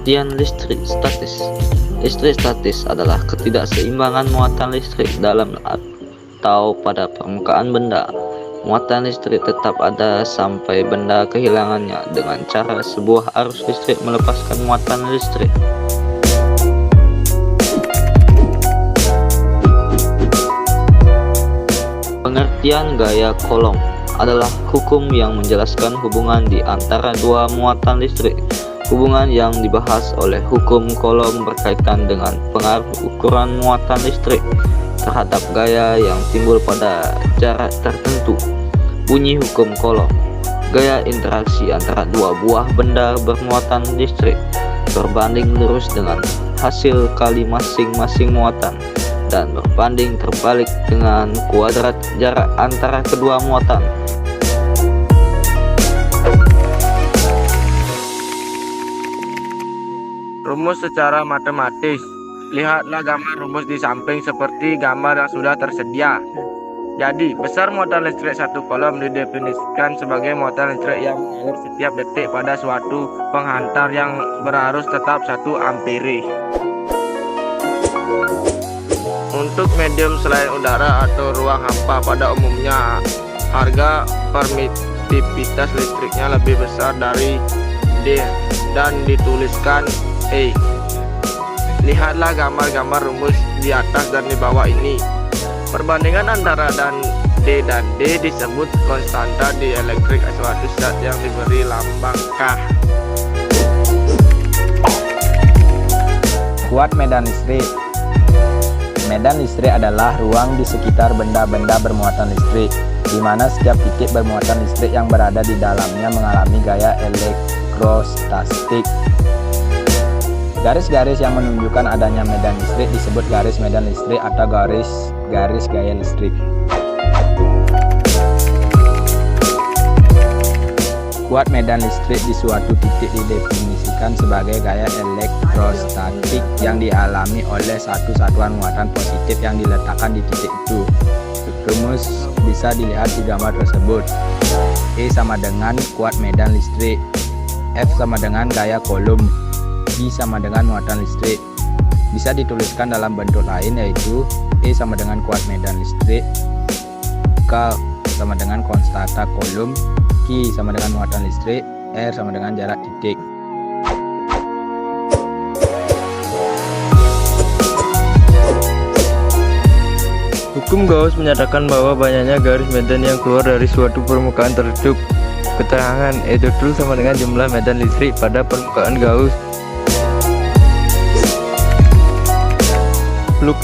Pengertian listrik statis. Listrik statis adalah ketidakseimbangan muatan listrik dalam atau pada permukaan benda. Muatan listrik tetap ada sampai benda kehilangannya dengan cara sebuah arus listrik melepaskan muatan listrik. Pengertian gaya Coulomb adalah hukum yang menjelaskan hubungan di antara dua muatan listrik. Hubungan yang dibahas oleh hukum Coulomb berkaitan dengan pengaruh ukuran muatan listrik terhadap gaya yang timbul pada jarak tertentu. Bunyi hukum Coulomb: gaya interaksi antara dua buah benda bermuatan listrik berbanding lurus dengan hasil kali masing-masing muatan, dan berbanding terbalik dengan kuadrat jarak antara kedua muatan. Rumus secara matematis. Lihatlah gambar rumus di samping seperti gambar yang sudah tersedia. Jadi, besar muatan listrik 1 Coulomb didefinisikan sebagai muatan listrik yang mengalir setiap detik pada suatu penghantar yang berarus tetap 1 ampere. Untuk medium selain udara atau ruang hampa pada umumnya, harga permitivitas listriknya lebih besar dari D dan dituliskan E. Lihatlah gambar-gambar rumus di atas dan di bawah ini. Perbandingan antara D dan D disebut konstanta dieelektrik suatu zat yang diberi lambang K. Kuat medan listrik. Medan listrik adalah ruang di sekitar benda-benda bermuatan listrik, di mana setiap titik bermuatan listrik yang berada di dalamnya mengalami gaya elektrostatik. Garis-garis yang menunjukkan adanya medan listrik disebut garis medan listrik atau garis gaya listrik. Kuat medan listrik di suatu titik didefinisikan sebagai gaya elektrostatik yang dialami oleh satu satuan muatan positif yang diletakkan di titik itu. Rumus bisa dilihat di gambar tersebut. E sama dengan kuat medan listrik, F sama dengan gaya Coulomb, G sama dengan muatan listrik. Bisa dituliskan dalam bentuk lain, yaitu E sama dengan kuat medan listrik, K sama dengan konstanta Coulomb, Q sama dengan muatan listrik, R sama dengan jarak titik. Hukum Gauss menyatakan bahwa banyaknya garis medan yang keluar dari suatu permukaan tertutup. Keterangan E total sama dengan jumlah medan listrik pada permukaan Gauss. Flux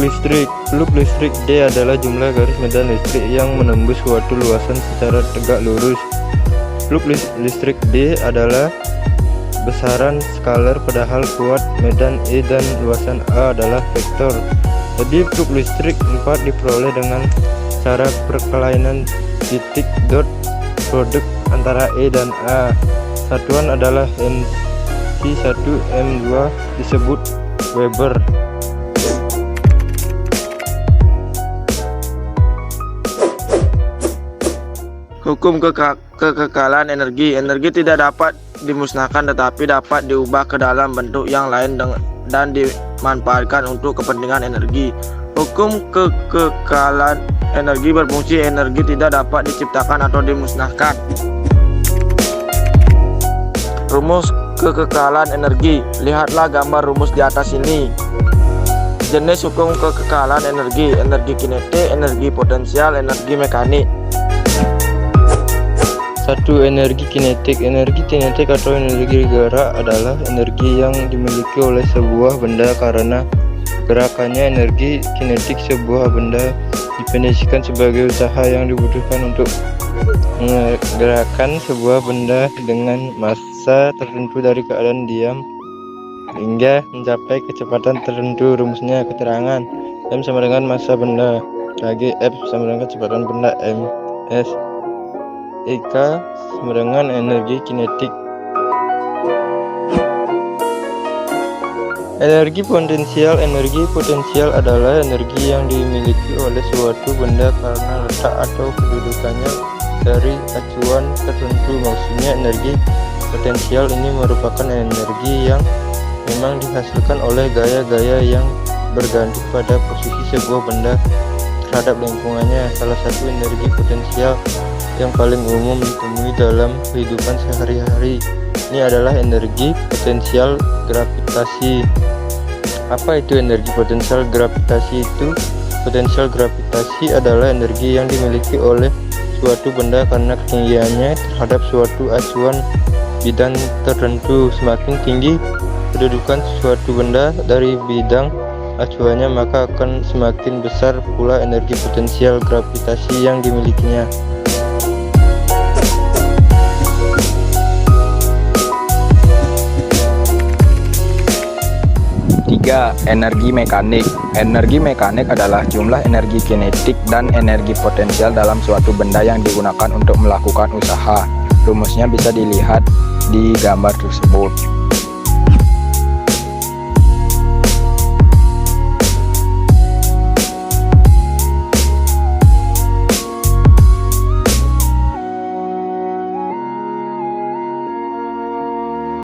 listrik D adalah jumlah garis medan listrik yang menembus suatu luasan secara tegak lurus. Flux listrik D adalah besaran skalar, padahal kuat medan E dan luasan A adalah vektor. Jadi flux listrik 4 diperoleh dengan cara perkelainan titik dot produk antara E dan A. Satuan adalah MC1 M2 disebut Weber. Hukum kekekalan energi. Energi tidak dapat dimusnahkan tetapi dapat diubah ke dalam bentuk yang lain dan dimanfaatkan untuk kepentingan energi. Hukum kekekalan energi berfungsi energi tidak dapat diciptakan atau dimusnahkan. Rumus kekekalan energi. Lihatlah gambar rumus di atas ini. Jenis hukum kekekalan energi: energi kinetik, energi potensial, energi mekanik. 1. Energi kinetik. Energi kinetik atau energi gerak adalah energi yang dimiliki oleh sebuah benda karena gerakannya. Energi kinetik sebuah benda definisikan sebagai usaha yang dibutuhkan untuk menggerakkan sebuah benda dengan massa tertentu dari keadaan diam hingga mencapai kecepatan tertentu. Rumusnya keterangan M sama dengan massa benda kali F sama dengan kecepatan benda ms. EK sama dengan energi kinetik. Energi potensial. Energi potensial adalah energi yang dimiliki oleh suatu benda karena letak atau kedudukannya dari acuan tertentu. Maksudnya energi potensial ini merupakan energi yang memang dihasilkan oleh gaya-gaya yang bergantung pada posisi sebuah benda terhadap lingkungannya. Salah satu energi potensial yang paling umum ditemui dalam kehidupan sehari-hari ini adalah energi potensial gravitasi. Apa itu energi potensial gravitasi itu? Potensial gravitasi adalah energi yang dimiliki oleh suatu benda karena ketinggiannya terhadap suatu acuan bidang tertentu. Semakin tinggi kedudukan suatu benda dari bidang acuannya, maka akan semakin besar pula energi potensial gravitasi yang dimilikinya. Tiga, energi mekanik. Energi mekanik adalah jumlah energi kinetik dan energi potensial dalam suatu benda yang digunakan untuk melakukan usaha. Rumusnya bisa dilihat di gambar tersebut.